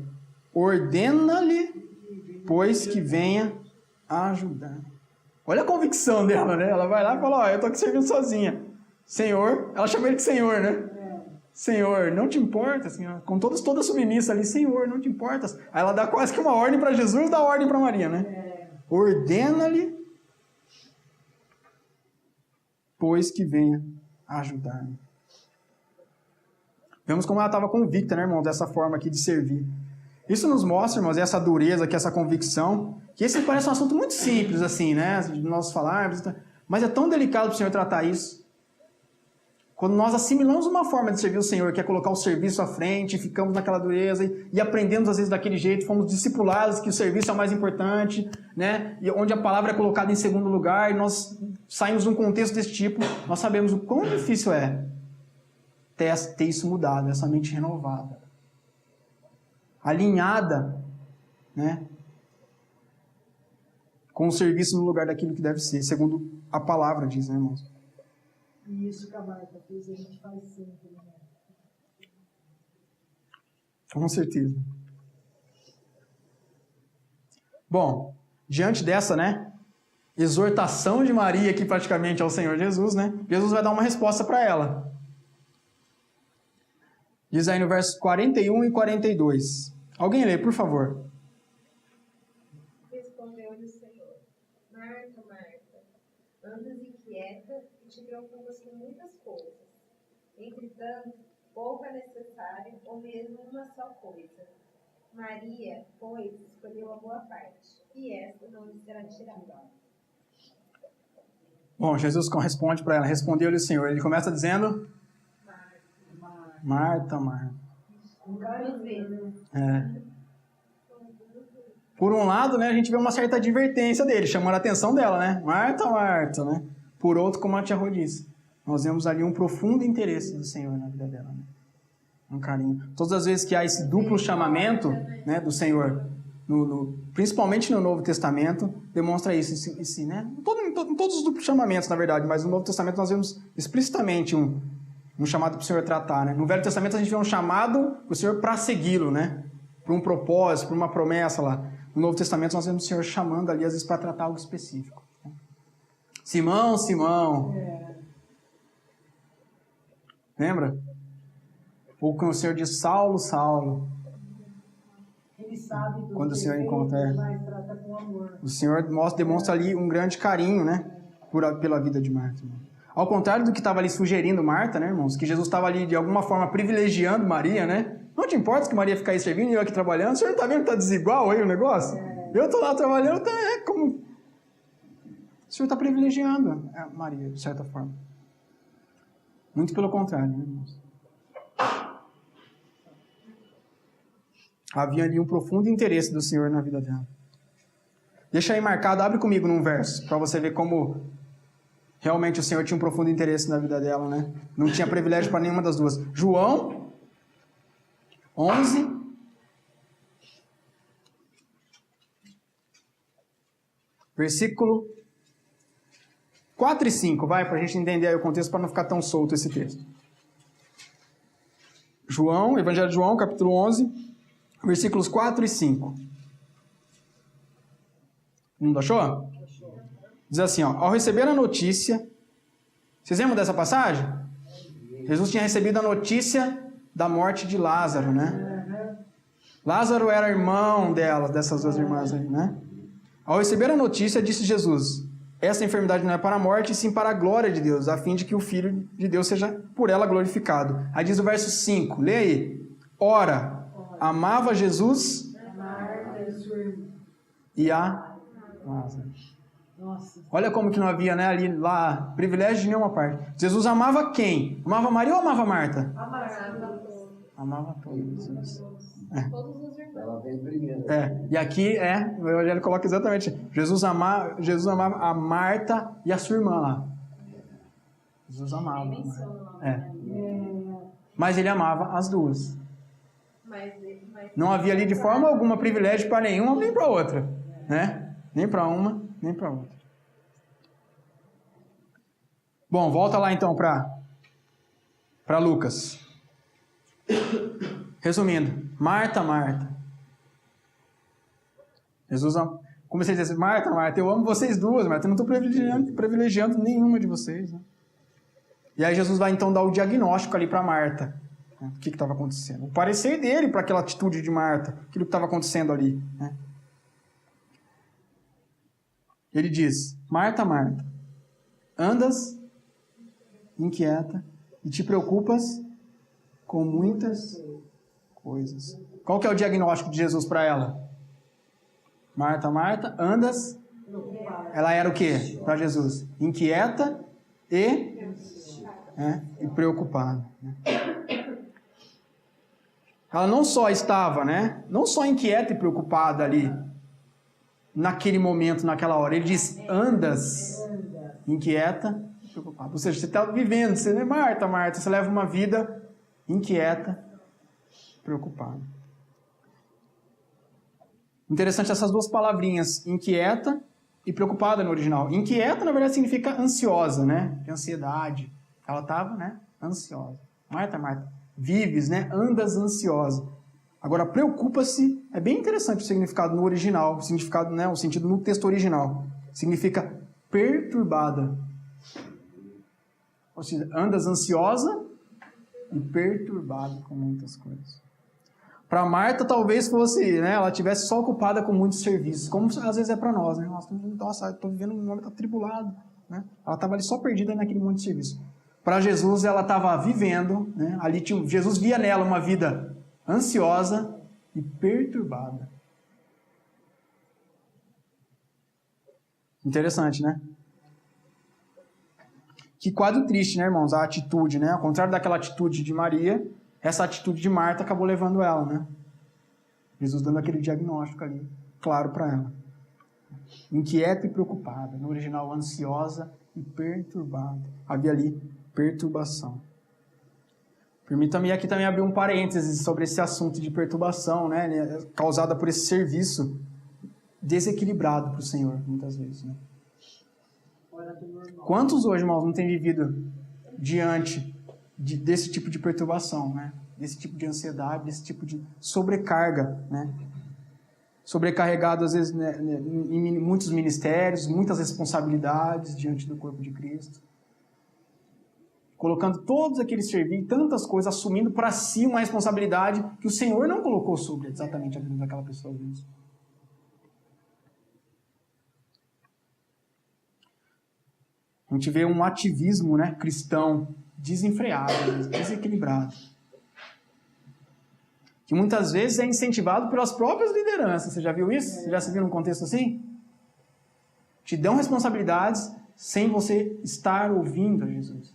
ordena-lhe, pois que venha ajudar. Olha a convicção dela, né? Ela vai lá e fala, eu estou aqui servindo sozinha. Senhor, ela chama ele de Senhor, né? Senhor, não te importa, Senhor. Com toda submissa ali, Senhor, não te importa. Aí ela dá quase que uma ordem para Jesus e dá ordem para Maria, né? Ordena-lhe, pois que venha ajudar. Vemos como ela estava convicta, né, irmão, dessa forma aqui de servir. Isso nos mostra, irmãos, essa dureza, que essa convicção, que esse parece um assunto muito simples, assim, né, de nós falarmos, mas é tão delicado para o Senhor tratar isso. Quando nós assimilamos uma forma de servir o Senhor, que é colocar o serviço à frente, ficamos naquela dureza e aprendemos às vezes daquele jeito, fomos discipulados que o serviço é o mais importante, né? E onde a palavra é colocada em segundo lugar, e nós saímos de um contexto desse tipo, nós sabemos o quão difícil é ter isso mudado, essa mente renovada, alinhada, né? Com o serviço no lugar daquilo que deve ser, segundo a palavra diz, né, irmãos? E isso que a Marta fez, a gente faz sempre, né? Com certeza. Bom, diante dessa, né, exortação de Maria aqui praticamente ao Senhor Jesus, né, Jesus vai dar uma resposta para ela. Diz aí no versos 41 e 42. Alguém lê, por favor. Respondeu-lhe o Senhor: Marta, Marta, andas inquieta e te preocupas com muitas coisas. Entretanto, pouco é necessário, ou mesmo uma só coisa. Maria, pois, escolheu a boa parte, e esta não lhe será tirada. Bom, Jesus responde para ela. Respondeu-lhe o Senhor. Ele começa dizendo... Marta, Marta. Por um lado, né, a gente vê uma certa advertência dele, chamando a atenção dela, né? Marta, Marta, né? Por outro, como a tia Rô disse, nós vemos ali um profundo interesse do Senhor na vida dela, né? Um carinho. Todas as vezes que há esse duplo chamamento, né, do Senhor, principalmente no Novo Testamento, demonstra isso, né? Em todos os duplos chamamentos, na verdade, mas no Novo Testamento nós vemos explicitamente um chamado para o Senhor tratar, né? No Velho Testamento a gente vê um chamado para o Senhor para segui-lo, né? Para um propósito, para uma promessa lá. No Novo Testamento nós vemos o Senhor chamando ali, às vezes, para tratar algo específico. Simão, Simão. Lembra? Ou quando o Senhor diz Saulo, Saulo. Ele sabe do quando o Senhor encontra, mas trata com amor. O Senhor demonstra ali um grande carinho, né? Pela vida de Marta. Ao contrário do que estava ali sugerindo Marta, né, irmãos? Que Jesus estava ali, de alguma forma, privilegiando Maria, né? Não te importa que Maria fique aí servindo e eu aqui trabalhando? O senhor não está vendo que está desigual aí o negócio? Eu estou lá trabalhando, como... O senhor está privilegiando a Maria, de certa forma. Muito pelo contrário, né, irmãos? Havia ali um profundo interesse do Senhor na vida dela. Deixa aí marcado, abre comigo num verso, para você ver como realmente o Senhor tinha um profundo interesse na vida dela, né? Não tinha privilégio para nenhuma das duas. João 11, versículo 4 e 5, vai, para a gente entender aí o contexto, para não ficar tão solto esse texto. João, Evangelho de João, capítulo 11, versículos 4 e 5. Não achou? Diz assim, ó, ao receber a notícia... Vocês lembram dessa passagem? Jesus tinha recebido a notícia da morte de Lázaro, né? Lázaro era irmão dessas duas irmãs aí, né? Ao receber a notícia, disse Jesus, essa enfermidade não é para a morte, e sim para a glória de Deus, a fim de que o Filho de Deus seja por ela glorificado. Aí diz o verso 5, lê aí. Ora, amava Jesus e a Lázaro. Olha como que não havia, né, lá, privilégio de nenhuma parte. Jesus amava quem? Amava Maria ou amava Marta? Amava todos. Todos os irmãos. Ela veio primeiro. E aqui o Evangelho coloca exatamente, Jesus amava a Marta e a sua irmã lá. Jesus amava. Nem menciona o nome É. da Maria. Mas ele amava as duas. Mas Não havia ali de forma alguma privilégio para nenhuma nem para outra, né? Nem para uma, nem para outra. Bom, volta lá então para Lucas. Resumindo, Marta, Marta. Jesus, comecei a dizer assim, Marta, Marta, eu amo vocês duas, Marta, eu não estou privilegiando nenhuma de vocês, né? E aí Jesus vai então dar o diagnóstico ali para Marta. O que estava acontecendo? O parecer dele para aquela atitude de Marta, aquilo que estava acontecendo ali, né? Ele diz, Marta, Marta, andas inquieta e te preocupas com muitas coisas. Qual que é o diagnóstico de Jesus para ela? Marta, Marta, andas... Ela era o quê para Jesus? Inquieta e preocupada. Né? Ela não só estava, né? Não só inquieta e preocupada ali, naquele momento, naquela hora. Ele diz, andas inquieta e preocupada. Ou seja, você está vivendo, você não é Marta, Marta, você leva uma vida inquieta, preocupada. Interessante essas duas palavrinhas, inquieta e preocupada no original. Inquieta, na verdade, significa ansiosa, né? De ansiedade. Ela estava, né? Ansiosa. Marta, Marta, vives, né? Andas ansiosa. Agora, preocupa-se, é bem interessante o significado no original, o significado, né? O sentido no texto original. Significa perturbada. Ou seja, andas ansiosa e perturbada com muitas coisas. Para Marta, talvez fosse, né? Ela estivesse só ocupada com muitos serviços, como às vezes é para nós, né? Nossa, estou vivendo um momento atribulado, né? Ela estava ali só perdida naquele monte de serviço. Para Jesus, ela estava vivendo, né? Ali Jesus via nela uma vida ansiosa e perturbada. Interessante, né? Que quadro triste, né, irmãos? A atitude, né? Ao contrário daquela atitude de Maria, essa atitude de Marta acabou levando ela, né? Jesus dando aquele diagnóstico ali, claro para ela. Inquieta e preocupada. No original, ansiosa e perturbada. Havia ali perturbação. Permita-me aqui também abrir um parênteses sobre esse assunto de perturbação, né? Causada por esse serviço desequilibrado para o Senhor, muitas vezes, né? Quantos hoje, irmãos, não têm vivido diante desse tipo de perturbação, né? Desse tipo de ansiedade, desse tipo de sobrecarga, né? Sobrecarregado, às vezes, né, em muitos ministérios, muitas responsabilidades diante do corpo de Cristo. Colocando todos aqueles serviços, tantas coisas, assumindo para si uma responsabilidade que o Senhor não colocou sobre exatamente a vida daquela pessoa. Mesmo. A gente vê um ativismo, né, cristão desenfreado, desequilibrado. Que muitas vezes é incentivado pelas próprias lideranças. Você já viu isso? Você já se viu num contexto assim? Te dão responsabilidades sem você estar ouvindo a Jesus.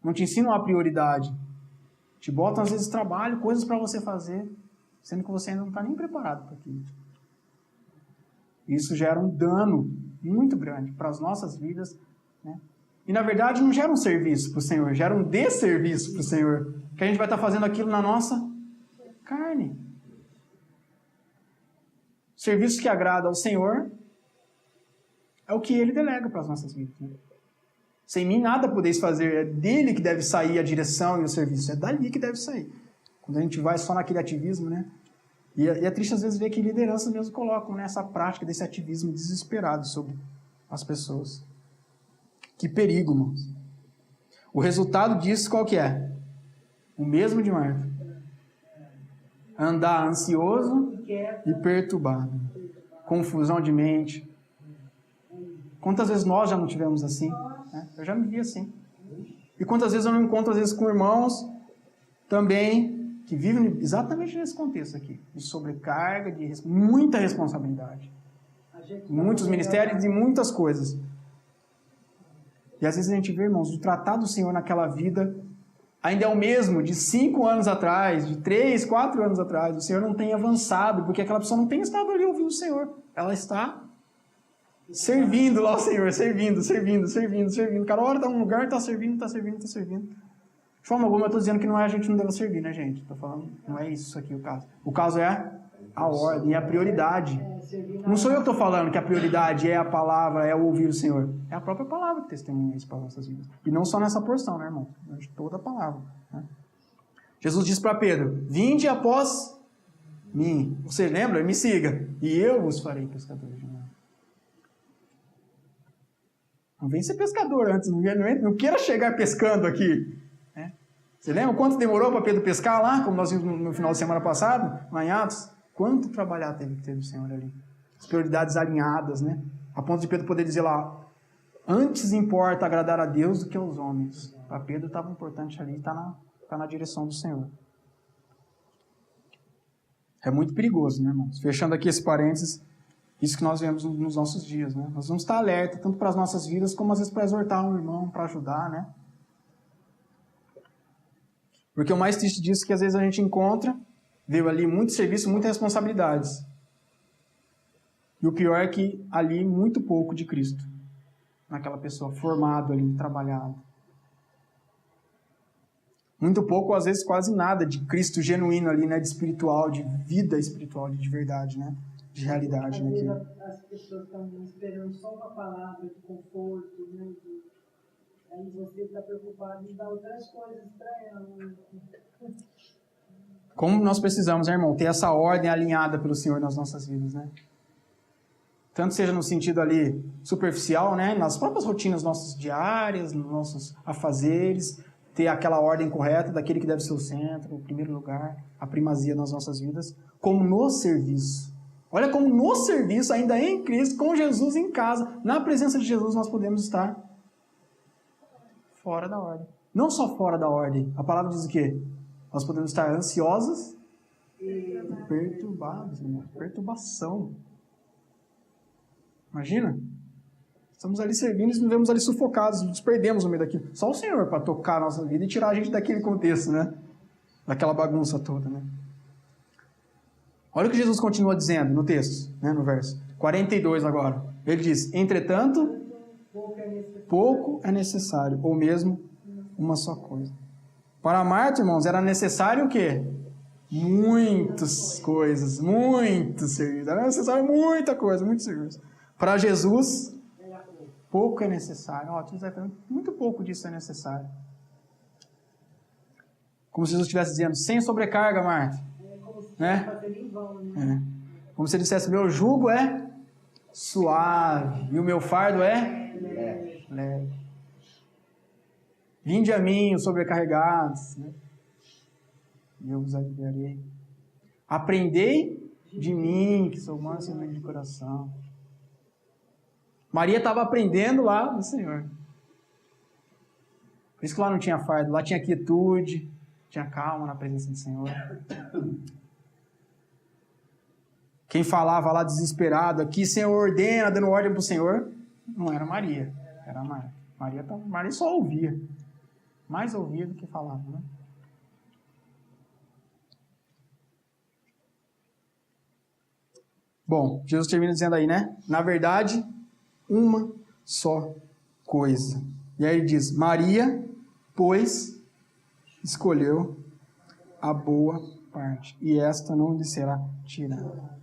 Não te ensinam a prioridade. Te botam, às vezes, trabalho, coisas para você fazer, sendo que você ainda não está nem preparado para aquilo. Isso gera um dano muito grande para as nossas vidas, né? E, na verdade, não gera um serviço para o Senhor, gera um desserviço para o Senhor. Que a gente vai estar fazendo aquilo na nossa carne. O serviço que agrada ao Senhor é o que Ele delega para as nossas vidas, né? Sem mim nada podeis fazer, é dele que deve sair a direção e o serviço, é dali que deve sair. Quando a gente vai só naquele ativismo, né? E é triste às vezes ver que lideranças mesmo colocam nessa prática desse ativismo desesperado sobre as pessoas. Que perigo, irmãos. O resultado disso qual que é? O mesmo de Marta. Andar ansioso e perturbado. Confusão de mente. Quantas vezes nós já não tivemos assim? Eu já me vi assim. E quantas vezes eu me encontro, às vezes, com irmãos também que vivem exatamente nesse contexto aqui. De sobrecarga, de muita responsabilidade. Muitos ministérios e muitas coisas. E às vezes a gente vê, irmãos, o tratar do Senhor naquela vida ainda é o mesmo de 5 anos atrás, de 3, 4 anos atrás. O Senhor não tem avançado, porque aquela pessoa não tem estado ali ouvindo o Senhor. Ela está Servindo lá o Senhor, servindo. Cada hora tá num lugar, tá servindo. De forma alguma eu estou dizendo que não é a gente não deve servir, né, gente? Estou falando, não é isso aqui o caso. O caso é a ordem, é a prioridade. Não sou eu que estou falando que a prioridade é a palavra, é o ouvir o Senhor. É a própria palavra que testemunha isso para as nossas vidas. E não só nessa porção, né, irmão? De toda a palavra. Né? Jesus disse para Pedro, vinde após mim. Você lembra? Me siga. E eu vos farei pescadores de homens. Não vem ser pescador antes, não queira chegar pescando aqui. Né? Você lembra quanto demorou para Pedro pescar lá, como nós vimos no final de semana passado, lá em Atos? Quanto trabalhar teve que ter o Senhor ali? As prioridades alinhadas, né? A ponto de Pedro poder dizer lá, antes importa agradar a Deus do que aos homens. Para Pedro estava importante ali, está na direção do Senhor. É muito perigoso, né, irmãos? Fechando aqui esse parênteses, isso que nós vemos nos nossos dias, né? Nós vamos estar alerta, tanto para as nossas vidas, como às vezes para exortar um irmão, para ajudar, né? Porque o mais triste disso é que às vezes a gente encontra, veio ali muito serviço, muitas responsabilidades. E o pior é que ali muito pouco de Cristo. Naquela pessoa, formado ali, trabalhado. Muito pouco, às vezes quase nada de Cristo genuíno ali, né? De espiritual, de vida espiritual, de verdade, né? De realidade. Às vezes né? as pessoas estão esperando só uma palavra de conforto, né? Aí você está preocupado em dar outras coisas para ela. Né? Como nós precisamos, né, irmão, ter essa ordem alinhada pelo Senhor nas nossas vidas, né? Tanto seja no sentido ali superficial, né? Nas próprias rotinas nossas diárias, nos nossos afazeres, ter aquela ordem correta daquele que deve ser o centro, o primeiro lugar, a primazia nas nossas vidas, como no serviço. Olha como no serviço, ainda em Cristo, com Jesus em casa, na presença de Jesus, nós podemos estar fora da ordem. Não só fora da ordem, a palavra diz o quê? Nós podemos estar ansiosos e perturbados, irmão. Perturbação. Imagina? Estamos ali servindo e nos vemos ali sufocados, nos perdemos no meio daquilo. Só o Senhor para tocar a nossa vida e tirar a gente daquele contexto, né? Daquela bagunça toda, né? Olha o que Jesus continua dizendo no texto, né? No verso 42 agora. Ele diz, entretanto, pouco é necessário, ou mesmo uma só coisa. Para Marta, irmãos, era necessário o quê? Muitas coisas, muito serviço. Era necessário muita coisa, muito serviço. Para Jesus, pouco é necessário. Ó, muito pouco disso é necessário. Como se Jesus estivesse dizendo, sem sobrecarga, Marta. Né? Como se ele dissesse, meu jugo é suave e o meu fardo é leve. Vinde a mim, os sobrecarregados, né? E eu vos aliviarei. Aprendei de mim, que sou manso e humilde de coração. Maria estava aprendendo lá do Senhor. Por isso que lá não tinha fardo, lá tinha quietude, tinha calma na presença do Senhor. Quem falava lá desesperado, aqui, Senhor, ordena, dando ordem para o Senhor, não era Maria, era Marta. Maria só ouvia. Mais ouvia do que falava, né? Bom, Jesus termina dizendo aí, né? Na verdade, uma só coisa. E aí ele diz, Maria, pois, escolheu a boa parte, e esta não lhe será tirada.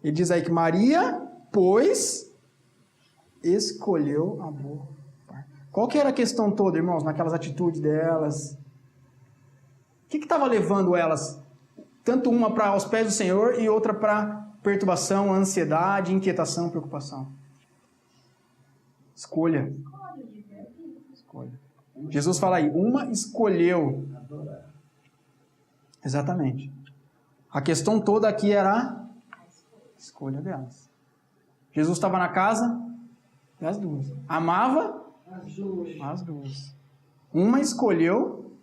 Ele diz aí que Maria, pois, escolheu a boa parte. Qual que era a questão toda, irmãos, naquelas atitudes delas? O que estava levando elas? Tanto uma para aos pés do Senhor e outra para perturbação, ansiedade, inquietação, preocupação. Escolha. Escolha. Jesus fala aí, uma escolheu. Exatamente. A questão toda aqui era a escolha delas. Jesus estava na casa das duas. Amava as duas. Uma escolheu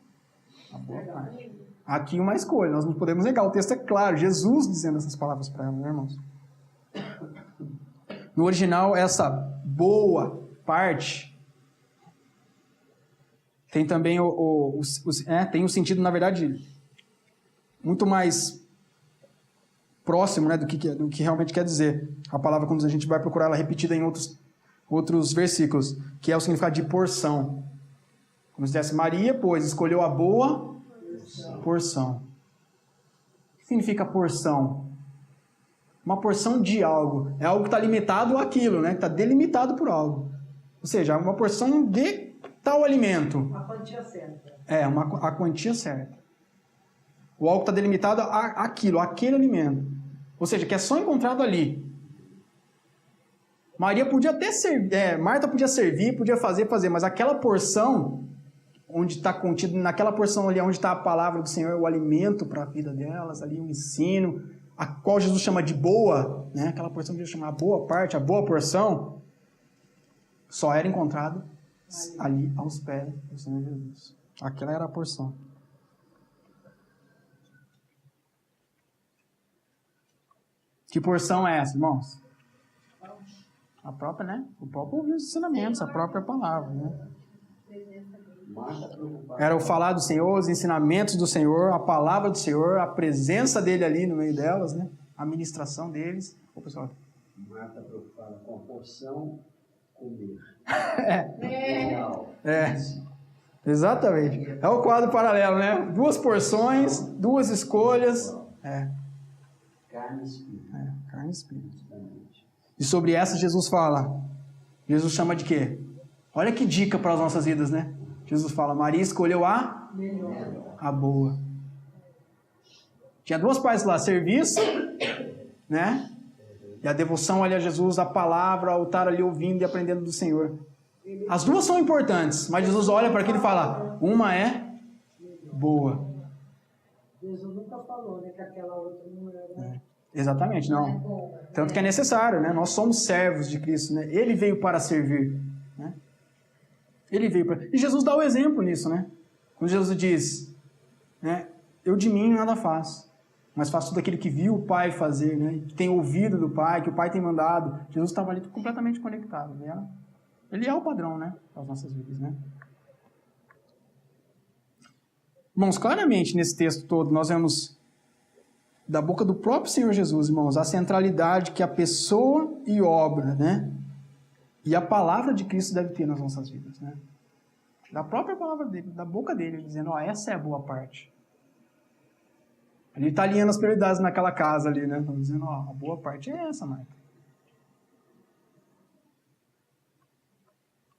a boa parte. Aqui uma escolha. Nós não podemos negar. O texto é claro. Jesus dizendo essas palavras para ela, né, irmãos? No original, essa boa parte tem também tem um sentido, na verdade, muito mais próximo, né, do que realmente quer dizer. A palavra, quando a gente vai procurar ela repetida em outros outros versículos, que é o significado de porção. Como se dissesse, Maria, pois, escolheu a boa porção. O que significa porção? Uma porção de algo. É algo que está limitado àquilo, né? Que está delimitado por algo. Ou seja, uma porção de tal alimento. A quantia certa. A quantia certa. O algo está delimitado àquilo, àquele alimento. Ou seja, que é só encontrado ali. Maria podia até servir, Marta podia servir, podia fazer, mas aquela porção, onde está contido, naquela porção ali, onde está a palavra do Senhor, o alimento para a vida delas, ali o ensino, a qual Jesus chama de boa, né? Aquela porção que Jesus chama a boa parte, a boa porção, só era encontrado ali aos pés do Senhor Jesus. Aquela era a porção. Que porção é essa, irmãos? A própria, né? O próprio ensinamentos, a própria palavra, né? Era o falar do Senhor, os ensinamentos do Senhor, a palavra do Senhor, a presença dele ali no meio delas, né? A ministração deles. Ô, pessoal. Marta preocupada com a porção, comer. Exatamente. É o quadro paralelo, né? 2 porções, 2 escolhas. Carne e espírito. Carne e espírito. E sobre essa Jesus fala. Jesus chama de quê? Olha que dica para as nossas vidas, né? Jesus fala, Maria escolheu a boa. Tinha 2 partes lá, serviço, né? E a devoção ali a Jesus, a palavra, o estar ali ouvindo e aprendendo do Senhor. As 2 são importantes, mas Jesus olha para aquilo e fala, uma é boa. Jesus nunca falou, né, que aquela outra não era... Exatamente, não. Tanto que é necessário, né? Nós somos servos de Cristo, né? Ele veio para servir, né? Ele veio para... E Jesus dá o exemplo nisso, né? Quando Jesus diz, né? Eu de mim nada faço, mas faço tudo aquilo que viu o Pai fazer, né? Que tem ouvido do Pai, que o Pai tem mandado. Jesus estava ali completamente conectado, né? Ele é o padrão, né? Das nossas vidas, né? Irmãos, claramente nesse texto todo nós vemos da boca do próprio Senhor Jesus, irmãos, a centralidade que a pessoa e obra, né? E a palavra de Cristo deve ter nas nossas vidas, né? Da própria palavra dele, da boca dele, dizendo, essa é a boa parte. Ele está alinhando as prioridades naquela casa ali, né? Dizendo, a boa parte é essa, Marta.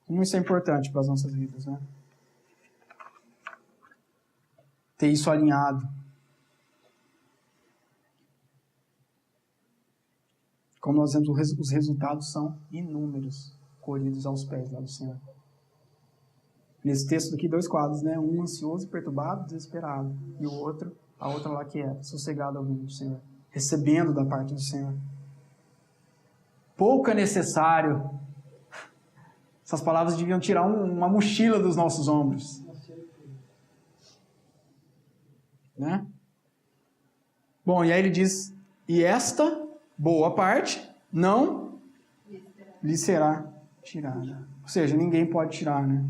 Como isso é importante para as nossas vidas, né? Ter isso alinhado. Como nós vemos, os resultados são inúmeros, colhidos aos pés lá do Senhor. Nesse texto aqui, 2 quadros, né? Um ansioso, perturbado, desesperado. E a outra lá que é sossegada ouvindo do Senhor. Recebendo da parte do Senhor. Pouco é necessário. Essas palavras deviam tirar uma mochila dos nossos ombros. Né? Bom, e aí ele diz, e esta boa parte não lhe será tirada. Ou seja, ninguém pode tirar, né?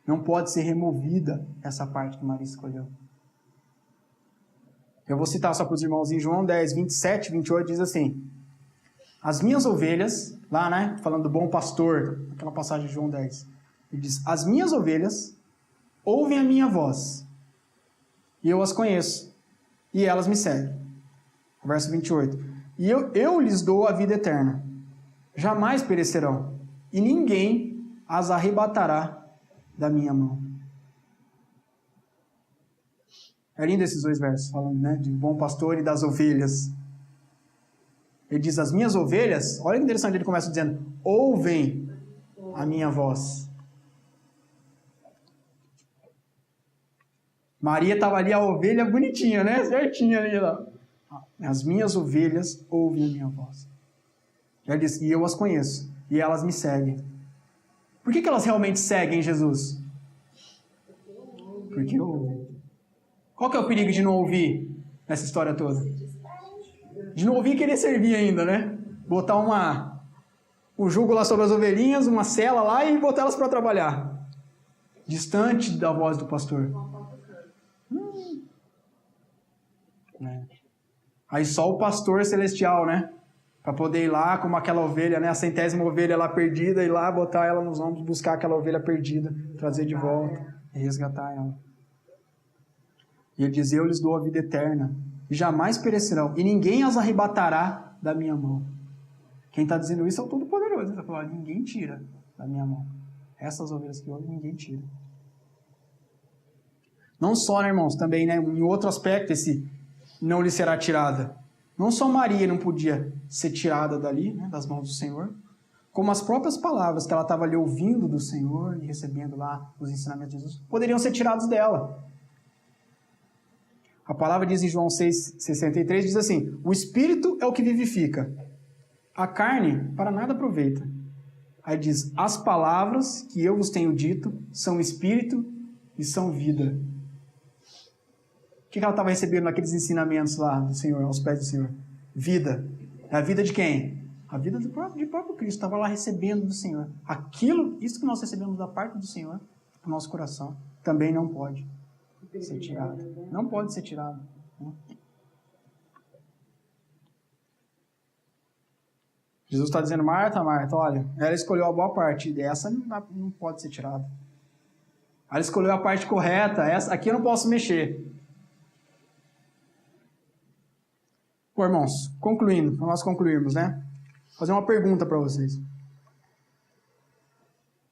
Não pode ser removida essa parte que Maria escolheu. Eu vou citar só para os irmãos em João 10, 27, 28, diz assim, as minhas ovelhas, lá, né, falando do bom pastor, aquela passagem de João 10, ele diz, as minhas ovelhas ouvem a minha voz, e eu as conheço, e elas me seguem. Verso 28, e eu lhes dou a vida eterna, jamais perecerão, e ninguém as arrebatará da minha mão. É lindo esses 2 versos, falando, né, de bom pastor e das ovelhas. Ele diz, as minhas ovelhas, olha que interessante, ele começa dizendo, ouvem a minha voz. Maria estava ali, a ovelha bonitinha, né, certinha ali lá. As minhas ovelhas ouvem a minha voz. Ele diz, e eu as conheço, e elas me seguem. Por que elas realmente seguem Jesus? Porque ouvem. Qual que é o perigo de não ouvir nessa história toda? De não ouvir e querer servir ainda, né? Botar um jugo lá sobre as ovelhinhas, uma cela lá e botar elas para trabalhar. Distante da voz do pastor. Aí só o pastor celestial, né? Para poder ir lá, como aquela ovelha, né? A 100ª ovelha lá perdida, ir lá, botar ela nos ombros, buscar aquela ovelha perdida, trazer de volta e resgatar ela. E ele diz, eu lhes dou a vida eterna, e jamais perecerão, e ninguém as arrebatará da minha mão. Quem está dizendo isso é o Todo-Poderoso. Ele está falando, ninguém tira da minha mão. Essas ovelhas que ouvem, ninguém tira. Não só, né, irmãos, também, né, em outro aspecto, esse não lhe será tirada. Não só Maria não podia ser tirada dali, né, das mãos do Senhor, como as próprias palavras que ela estava ali ouvindo do Senhor e recebendo lá os ensinamentos de Jesus, poderiam ser tirados dela. A palavra diz em João 6,63, diz assim, o Espírito é o que vivifica, a carne para nada aproveita. Aí diz, as palavras que eu vos tenho dito são Espírito e são vida. O que ela estava recebendo naqueles ensinamentos lá do Senhor, aos pés do Senhor? Vida. É a vida de quem? A vida de próprio Cristo. Estava lá recebendo do Senhor. Isso que nós recebemos da parte do Senhor, no nosso coração, também não pode ser tirado. Não pode ser tirado. Jesus está dizendo, Marta, olha, ela escolheu a boa parte, e essa não pode ser tirada. Ela escolheu a parte correta, essa aqui eu não posso mexer. Bom, irmãos, concluindo, para nós concluirmos, né? Vou fazer uma pergunta para vocês.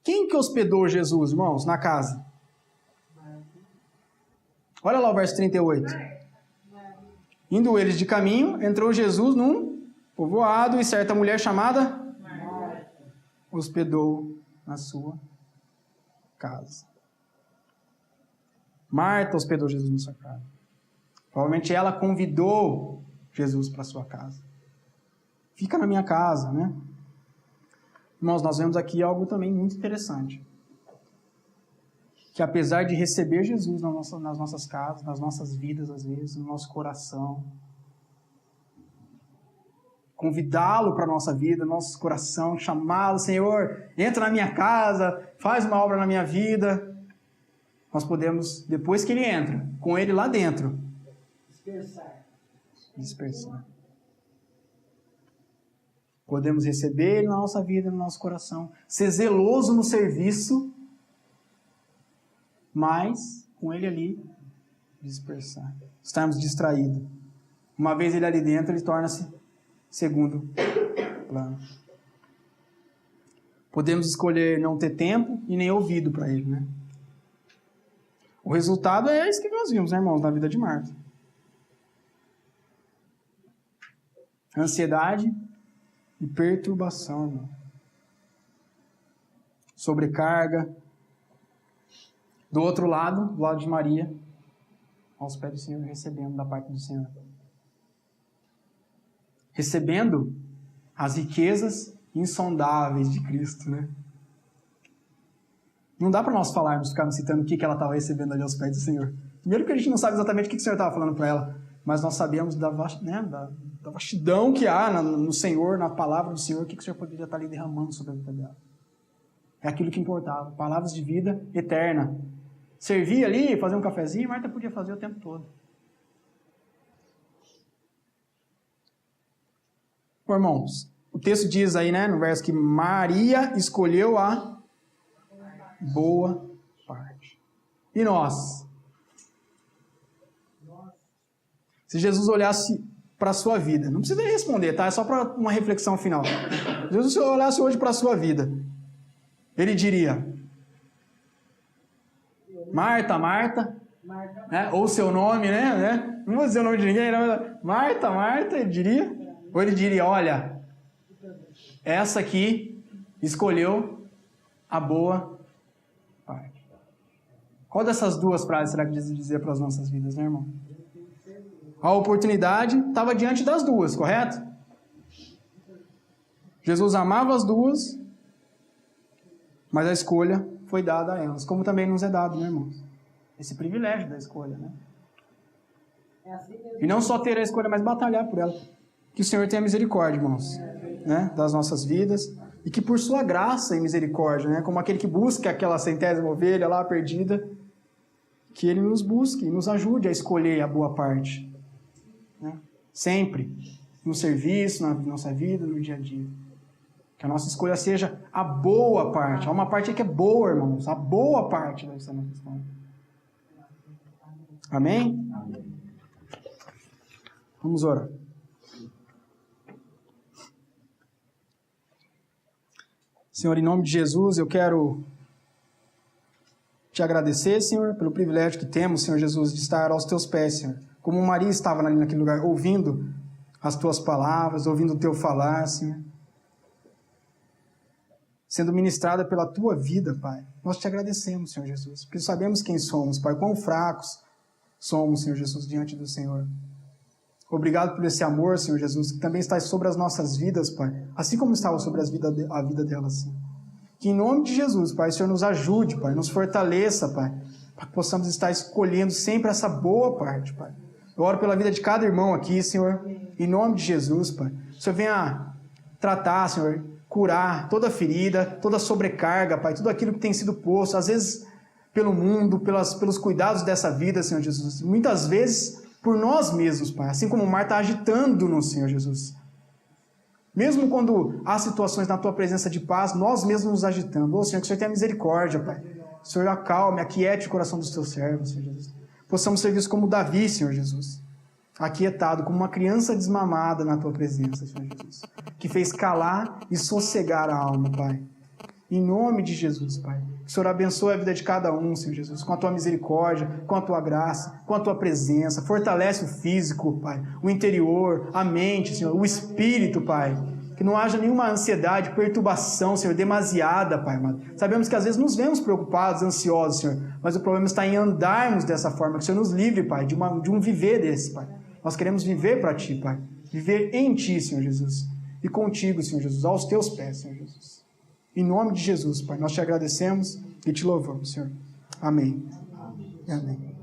Quem que hospedou Jesus, irmãos, na casa? Olha lá o verso 38. Indo eles de caminho, entrou Jesus num povoado e certa mulher chamada Marta hospedou na sua casa. Marta hospedou Jesus na sua casa. Provavelmente ela convidou Jesus para sua casa. Fica na minha casa, né? Irmãos, nós vemos aqui algo também muito interessante. Que apesar de receber Jesus nas nossas casas, nas nossas vidas, às vezes, no nosso coração, convidá-lo para a nossa vida, nosso coração, chamá-lo, Senhor, entra na minha casa, faz uma obra na minha vida, nós podemos, depois que ele entra, com ele lá dentro, dispersar. Podemos receber ele na nossa vida, no nosso coração, ser zeloso no serviço, mas com ele ali, dispersar. Estarmos distraídos. Uma vez ele ali dentro, ele torna-se segundo plano. Podemos escolher não ter tempo e nem ouvido para ele, né? O resultado é isso que nós vimos, né, irmãos, na vida de Marta. Ansiedade e perturbação, irmão. Sobrecarga. Do outro lado, do lado de Maria, aos pés do Senhor, recebendo da parte do Senhor. Recebendo as riquezas insondáveis de Cristo, né? Não dá para nós ficarmos citando o que ela estava recebendo ali aos pés do Senhor. Primeiro que a gente não sabe exatamente o que o Senhor estava falando para ela, mas nós sabemos da vastidão que há no Senhor, na palavra do Senhor, o que o Senhor poderia estar ali derramando sobre a vida dela. É aquilo que importava, palavras de vida eterna. Servir ali, fazer um cafezinho, Marta podia fazer o tempo todo. Bom, irmãos, o texto diz aí, né, no verso que Maria escolheu a boa parte. E nós? Se Jesus olhasse para a sua vida, não precisa nem responder, tá? É só para uma reflexão final. Se Jesus olhasse hoje para a sua vida, ele diria: Marta, né? Ou seu nome, né? Não vou dizer o nome de ninguém, não. Marta, ele diria. Ou ele diria: olha, essa aqui escolheu a boa parte. Qual dessas duas frases será que dizer para as nossas vidas, né, irmão? A oportunidade estava diante das duas, correto? Jesus amava as duas, mas a escolha foi dada a elas, como também nos é dado, né, irmãos? Esse privilégio da escolha, né? E não só ter a escolha, mas batalhar por ela. Que o Senhor tenha misericórdia, irmãos, né, das nossas vidas, e que por sua graça e misericórdia, né, como aquele que busca aquela 100ª ovelha lá perdida, que Ele nos busque e nos ajude a escolher a boa parte. Né? Sempre. no serviço, na nossa vida, no dia a dia. Que a nossa escolha seja a boa parte. Há uma parte aí que é boa, irmãos. A boa parte dessa nossa história. Amém? Vamos orar. Senhor, em nome de Jesus, eu quero te agradecer, Senhor, pelo privilégio que temos, Senhor Jesus, de estar aos teus pés, Senhor. Como Maria estava ali naquele lugar, ouvindo as tuas palavras, ouvindo o teu falar, Senhor. Sendo ministrada pela tua vida, Pai. Nós te agradecemos, Senhor Jesus, porque sabemos quem somos, Pai, quão fracos somos, Senhor Jesus, diante do Senhor. Obrigado por esse amor, Senhor Jesus, que também está sobre as nossas vidas, Pai, assim como estava sobre a vida delas, Senhor. Que em nome de Jesus, Pai, o Senhor nos ajude, Pai, nos fortaleça, Pai, para que possamos estar escolhendo sempre essa boa parte, Pai. Eu oro pela vida de cada irmão aqui, Senhor, em nome de Jesus, Pai. O Senhor venha tratar, Senhor, curar toda ferida, toda sobrecarga, Pai, tudo aquilo que tem sido posto, às vezes pelo mundo, pelos cuidados dessa vida, Senhor Jesus. Muitas vezes por nós mesmos, Pai, assim como Marta agitando-nos, Senhor Jesus. Mesmo quando há situações na Tua presença de paz, nós mesmos nos agitamos. Ô, Senhor, que o Senhor tenha misericórdia, Pai. O Senhor acalme, aquiete o coração dos Teus servos, Senhor Jesus. Possamos ser vistos como Davi, Senhor Jesus. Aquietado, como uma criança desmamada na Tua presença, Senhor Jesus. Que fez calar e sossegar a alma, Pai. Em nome de Jesus, Pai. Que o Senhor abençoe a vida de cada um, Senhor Jesus, com a Tua misericórdia, com a Tua graça, com a Tua presença. Fortalece o físico, Pai, o interior, a mente, Senhor, o espírito, Pai. Que não haja nenhuma ansiedade, perturbação, Senhor, demasiada, Pai amado. Sabemos que às vezes nos vemos preocupados, ansiosos, Senhor, mas o problema está em andarmos dessa forma. Que o Senhor nos livre, Pai, de um viver desse, Pai. Nós queremos viver para Ti, Pai. Viver em Ti, Senhor Jesus. E contigo, Senhor Jesus, aos Teus pés, Senhor Jesus. Em nome de Jesus, Pai, nós te agradecemos e te louvamos, Senhor. Amém. Amém.